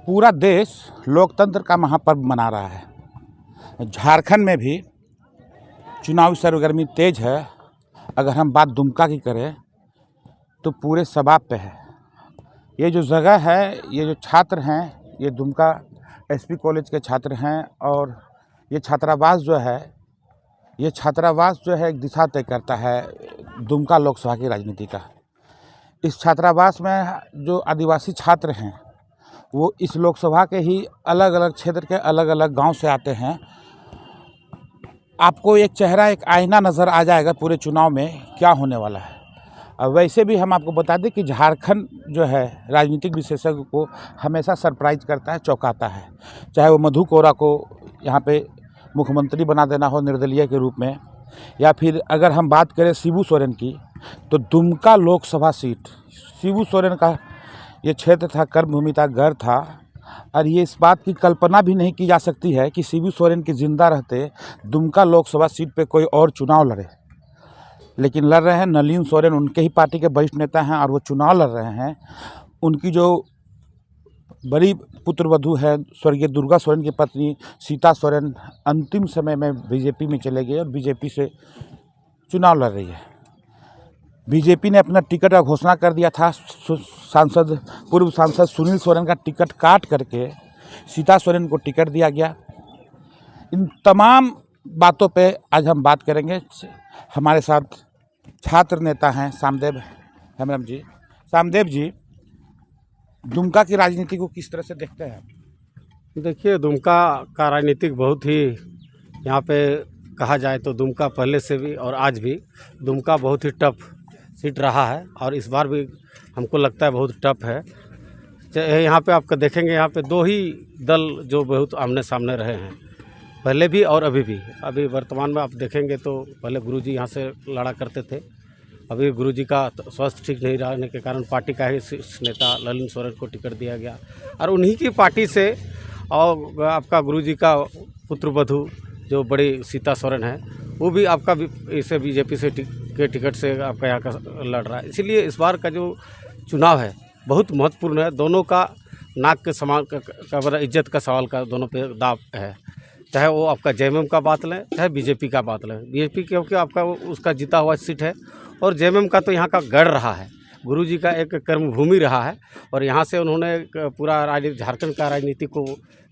पूरा देश लोकतंत्र का महापर्व मना रहा है। झारखंड में भी चुनावी सरगर्मी तेज है। अगर हम बात दुमका की करें तो पूरे शबाब पे है। ये जो जगह है, ये जो छात्र हैं, ये दुमका एसपी कॉलेज के छात्र हैं और ये छात्रावास जो है एक दिशा तय करता है दुमका लोकसभा की राजनीति का। इस छात्रावास में जो आदिवासी छात्र हैं वो इस लोकसभा के ही अलग अलग क्षेत्र के अलग अलग गांव से आते हैं। आपको एक चेहरा, एक आईना नज़र आ जाएगा पूरे चुनाव में क्या होने वाला है। वैसे भी हम आपको बता दें कि झारखंड जो है राजनीतिक विशेषज्ञ को हमेशा सरप्राइज करता है, चौंकाता है। चाहे वो मधु कोरा को यहाँ पे मुख्यमंत्री बना देना हो निर्दलीय के रूप में, या फिर अगर हम बात करें शिबू सोरेन की, तो दुमका लोकसभा सीट शिबू सोरेन का ये क्षेत्र था, कर्मभूमि था, घर था। और ये इस बात की कल्पना भी नहीं की जा सकती है कि शिबू सोरेन के जिंदा रहते दुमका लोकसभा सीट पे कोई और चुनाव लड़े, लेकिन लड़ रहे हैं। नलिन सोरेन उनके ही पार्टी के वरिष्ठ नेता हैं और वो चुनाव लड़ रहे हैं। उनकी जो बड़ी पुत्रवधू है स्वर्गीय दुर्गा सोरेन की पत्नी सीता सोरेन अंतिम समय में बीजेपी में चले गए और बीजेपी से चुनाव लड़ रही है। बीजेपी ने अपना टिकट का घोषणा कर दिया था। पूर्व सांसद सुनील सोरेन का टिकट काट करके सीता सोरेन को टिकट दिया गया। इन तमाम बातों पे आज हम बात करेंगे। हमारे साथ छात्र नेता हैं सामदेव हेम्ब्रम जी। सामदेव जी, दुमका की राजनीति को किस तरह से देखते हैं? देखिए, दुमका का राजनीतिक बहुत ही यहाँ पे कहा जाए तो दुमका पहले से भी और आज भी दुमका बहुत ही टफ सीट रहा है और इस बार भी हमको लगता है बहुत टफ है। यहाँ पे आपका देखेंगे, यहाँ पे दो ही दल जो बहुत आमने सामने रहे हैं, पहले भी और अभी भी। अभी वर्तमान में आप देखेंगे तो पहले गुरुजी यहाँ से लड़ा करते थे। अभी गुरुजी का स्वास्थ्य ठीक नहीं रहने के कारण पार्टी का ही नेता ललिन सोरेन को टिकट दिया गया और उन्हीं की पार्टी से और आपका गुरुजी का पुत्रवधू जो बड़ी सीता सोरेन है वो भी आपका इसे बीजेपी से के टिकट से आपका यहाँ का लड़ रहा है। इसीलिए इस बार का जो चुनाव है बहुत महत्वपूर्ण है। दोनों का नाक के समान का इज्जत का सवाल का दोनों पे दाव है। चाहे वो आपका जेएमएम का बात लें, चाहे बीजेपी का बात लें। बीजेपी क्योंकि आपका उसका जीता हुआ सीट है और जेएमएम का तो यहाँ का गढ़ रहा है, गुरुजी का एक कर्मभूमि रहा है और यहाँ से उन्होंने पूरा झारखंड का राजनीति को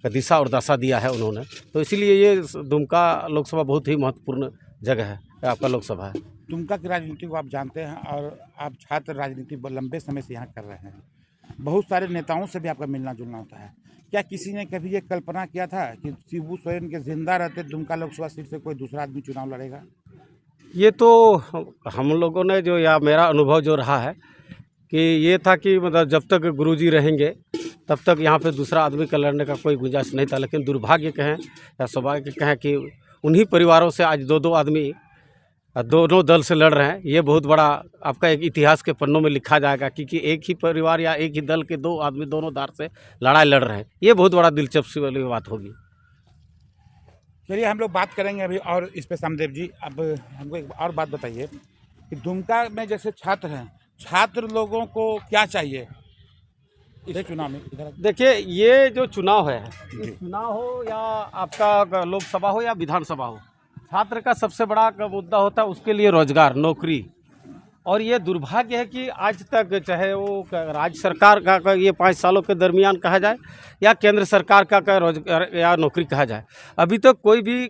दिशा और दशा दिया है उन्होंने। तो इसीलिए ये दुमका लोकसभा बहुत ही महत्वपूर्ण जगह है, आपका लोकसभा है। दुमका की राजनीति को आप जानते हैं और आप छात्र राजनीति लंबे समय से यहाँ कर रहे हैं। बहुत सारे नेताओं से भी आपका मिलना जुलना होता है। क्या किसी ने कभी ये कल्पना किया था कि शिबू सोरेन के जिंदा रहते दुमका लोकसभा सीट से कोई दूसरा आदमी चुनाव लड़ेगा? ये तो हम लोगों ने जो, या मेरा अनुभव जो रहा है कि ये था कि मतलब जब तक गुरुजी रहेंगे तब तक यहाँ पे दूसरा आदमी का लड़ने का कोई गुंजाइश नहीं था। लेकिन दुर्भाग्य कहें या सौभाग्य कहें कि उन्हीं परिवारों से आज दो आदमी दोनों दल से लड़ रहे हैं। ये बहुत बड़ा आपका एक इतिहास के पन्नों में लिखा जाएगा क्योंकि एक ही परिवार या एक ही दल के दो आदमी दोनों धार से लड़ाई लड़ रहे हैं। ये बहुत बड़ा दिलचस्पी वाली बात होगी। चलिए हम लोग बात करेंगे अभी और इस पे। सामदेव जी, अब हमको एक और बात बताइए कि दुमका में जैसे छात्र हैं, छात्र लोगों को क्या चाहिए इस चुनाव में? देखिए, ये जो चुनाव है, चुनाव हो या आपका लोकसभा हो या विधानसभा हो, छात्र का सबसे बड़ा मुद्दा होता है उसके लिए रोजगार, नौकरी। और ये दुर्भाग्य है कि आज तक चाहे वो राज्य सरकार का ये 5 सालों के दरमियान कहा जाए या केंद्र सरकार का रोजगार या नौकरी कहा जाए, अभी तक कोई भी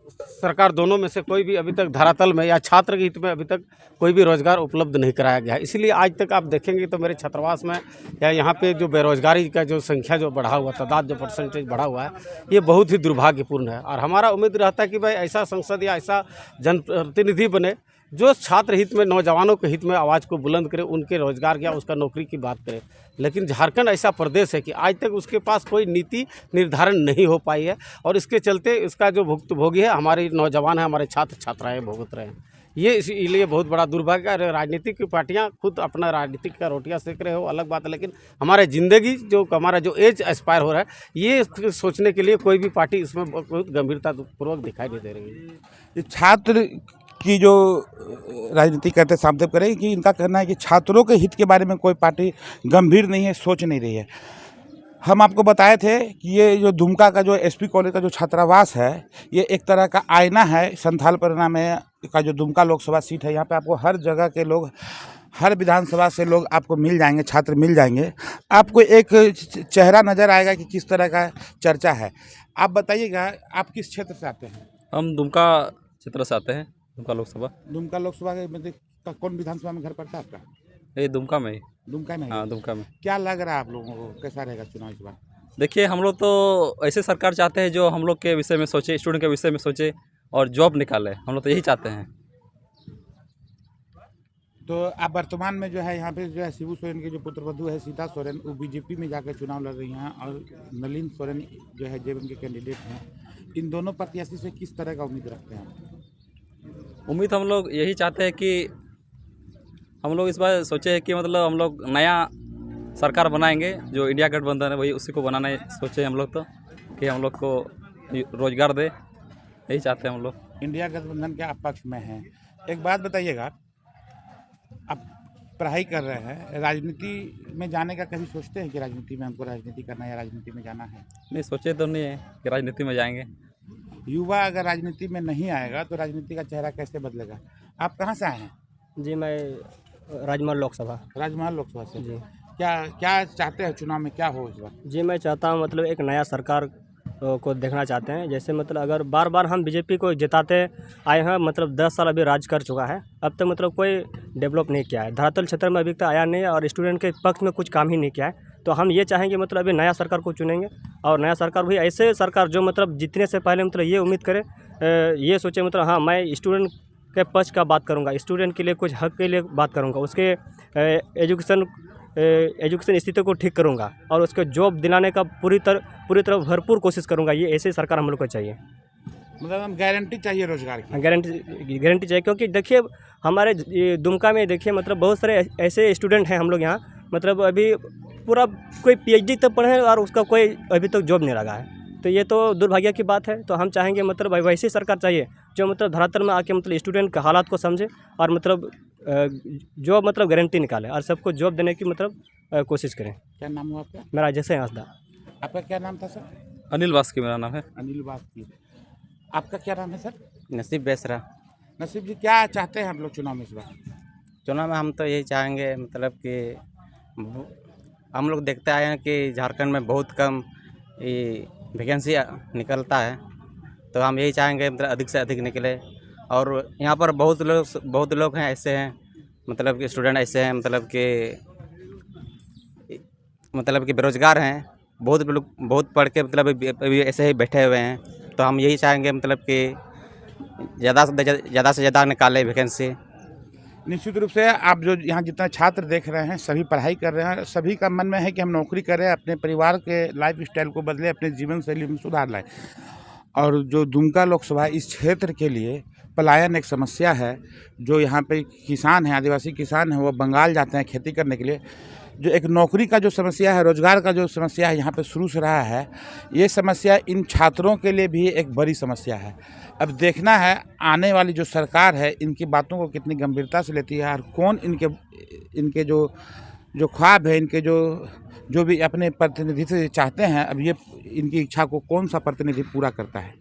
सरकार, दोनों में से कोई भी अभी तक धरातल में या छात्र के हित में अभी तक कोई भी रोजगार उपलब्ध नहीं कराया गया है। इसीलिए आज तक आप देखेंगे तो मेरे छात्रावास में या यहाँ पे जो बेरोजगारी का जो संख्या जो बढ़ा हुआ, तादाद जो परसेंटेज बढ़ा हुआ है, ये बहुत ही दुर्भाग्यपूर्ण है। और हमारा उम्मीद रहता है कि भाई ऐसा संसद या ऐसा जनप्रतिनिधि बने जो छात्र हित में, नौजवानों के हित में आवाज़ को बुलंद करे, उनके रोजगार या उसका नौकरी की बात करे। लेकिन झारखंड ऐसा प्रदेश है कि आज तक उसके पास कोई नीति निर्धारण नहीं हो पाई है और इसके चलते इसका जो भुक्तभोगी है हमारे नौजवान हैं, हमारे छात्र छात्राएँ भुगत रहे हैं। ये इसलिए बहुत बड़ा दुर्भाग्य है। राजनीतिक पार्टियां खुद अपना राजनीतिक का रोटियां सेक रहे हो अलग बात है, लेकिन हमारे ज़िंदगी जो हमारा जो एज एक्सपायर हो रहा है, ये सोचने के लिए कोई भी पार्टी इसमें बहुत गंभीरतापूर्वक दिखाई नहीं दे रही है। छात्र की जो राजनीति करते सामदेव करें कि इनका कहना है कि छात्रों के हित के बारे में कोई पार्टी गंभीर नहीं है, सोच नहीं रही है। हम आपको बताए थे कि ये जो दुमका का जो एसपी कॉलेज का जो छात्रावास है, ये एक तरह का आईना है संथाल परगना में का जो दुमका लोकसभा सीट है। यहाँ पे आपको हर जगह के लोग, हर विधानसभा से लोग आपको मिल जाएंगे, छात्र मिल जाएंगे। आपको एक चेहरा नज़र आएगा कि किस तरह का चर्चा है। आप बताइएगा, आप किस क्षेत्र से आते हैं? हम दुमका क्षेत्र से आते हैं, दुमका लोकसभा। दुमका लोकसभा के मतलब का कौन विधानसभा में घर पड़ता है आपका? ये दुमका में ही। दुमका में? हाँ, दुमका में। क्या लग रहा है आप लोगों को, कैसा रहेगा चुनाव इस बार? देखिए, हम लोग तो ऐसे सरकार चाहते हैं जो हम लोग के विषय में सोचे, स्टूडेंट के विषय में सोचे और जॉब निकाले। हम लोग तो यही चाहते हैं। तो आप वर्तमान में जो है यहाँ पे जो है शिबू सोरेन के जो पुत्रवधू है सीता सोरेन, वो बीजेपी में जाकर चुनाव लड़ रही हैं और नलिन सोरेन जो है जेएमएम के कैंडिडेट हैं। इन दोनों प्रत्याशी से किस तरह का उम्मीद रखते हैं? उम्मीद हम लोग यही चाहते हैं कि हम लोग इस बार सोचे हैं कि मतलब हम लोग नया सरकार बनाएंगे, जो इंडिया गठबंधन है वही उसी को बनाना सोचे हम लोग, तो कि हम लोग को रोजगार दे, यही चाहते हैं हम लोग। इंडिया गठबंधन के आप पक्ष में हैं। एक बात बताइएगा, आप पढ़ाई कर रहे हैं, राजनीति में जाने का कभी सोचते हैं कि राजनीति में हमको राजनीति करना है या राजनीति में जाना है? नहीं, सोचे तो नहीं है कि राजनीति में जाएंगे। युवा अगर राजनीति में नहीं आएगा तो राजनीति का चेहरा कैसे बदलेगा? आप कहाँ से आए हैं? जी, मैं राजमहल लोकसभा। राजमहल लोकसभा से। जी क्या चाहते हैं चुनाव में, क्या हो इस बार? जी, मैं चाहता हूँ मतलब एक नया सरकार को देखना चाहते हैं। जैसे मतलब अगर बार बार हम बीजेपी को जिताते आए हैं, मतलब 10 साल अभी राज कर चुका है, अब तक मतलब कोई डेवलप नहीं किया है, धरातल क्षेत्र में अभी तक आया नहीं है और स्टूडेंट के पक्ष में कुछ काम ही नहीं किया है। तो हम ये चाहेंगे मतलब अभी नया सरकार को चुनेंगे और नया सरकार भी ऐसे सरकार जो मतलब जीतने से पहले मतलब ये उम्मीद करे, ये सोचे मतलब हाँ मैं स्टूडेंट के पक्ष का बात करूँगा, स्टूडेंट के लिए कुछ हक के लिए बात करूँगा, उसके एजुकेशन स्थिति को ठीक करूँगा और उसको जॉब दिलाने का पूरी तरह भरपूर कोशिश करूँगा। ये ऐसे सरकार हम लोग को चाहिए। मतलब हम गारंटी चाहिए रोजगार की? गारंटी चाहिए, क्योंकि देखिए हमारे ये दुमका में देखिए मतलब बहुत सारे ऐसे स्टूडेंट हैं हम लोग यहाँ, मतलब अभी पूरा कोई पीएचडी तक पढ़े और उसका कोई अभी तक जॉब नहीं लगा है। तो ये तो दुर्भाग्य की बात है। तो हम चाहेंगे मतलब वैसी सरकार चाहिए जो मतलब धरातल में आके मतलब स्टूडेंट के हालात को समझे और मतलब जॉब मतलब गारंटी निकाले और सबको जॉब देने की मतलब कोशिश करें। क्या नाम हुआ आपका? मेरा जैसे हंसदा। आपका क्या नाम था सर? अनिल बास्की मेरा नाम है। अनिल बास्की। आपका क्या नाम है सर? नसीब बेसरा। नसीब जी, क्या चाहते हैं हम लोग चुनाव में इस बार? चुनाव में हम तो यही चाहेंगे मतलब कि हम लोग देखते आए हैं कि झारखंड में बहुत कम ये वैकेंसी निकलता है, तो हम यही चाहेंगे मतलब अधिक से अधिक निकले। और यहाँ पर बहुत लोग हैं ऐसे हैं, मतलब कि स्टूडेंट ऐसे हैं मतलब कि बेरोजगार हैं, बहुत लोग बहुत पढ़ के मतलब अभी ऐसे ही बैठे हुए हैं। तो हम यही चाहेंगे मतलब कि ज़्यादा से ज़्यादा निकाले वैकेंसी। निश्चित रूप से आप जो यहाँ जितना छात्र देख रहे हैं सभी पढ़ाई कर रहे हैं, सभी का मन में है कि हम नौकरी करें, अपने परिवार के लाइफ स्टाइल को बदलें, अपने जीवन शैली में सुधार लाएं। और जो दुमका लोकसभा इस क्षेत्र के लिए पलायन एक समस्या है। जो यहाँ पे किसान हैं, आदिवासी किसान हैं, वो बंगाल जाते हैं खेती करने के लिए। जो एक नौकरी का जो समस्या है, रोजगार का जो समस्या है यहाँ पे शुरू से रहा है, ये समस्या इन छात्रों के लिए भी एक बड़ी समस्या है। अब देखना है आने वाली जो सरकार है इनकी बातों को कितनी गंभीरता से लेती है और कौन इनके जो ख्वाब है, इनके जो भी अपने प्रतिनिधित्व चाहते हैं, अब ये इनकी इच्छा को कौन सा प्रतिनिधि पूरा करता है।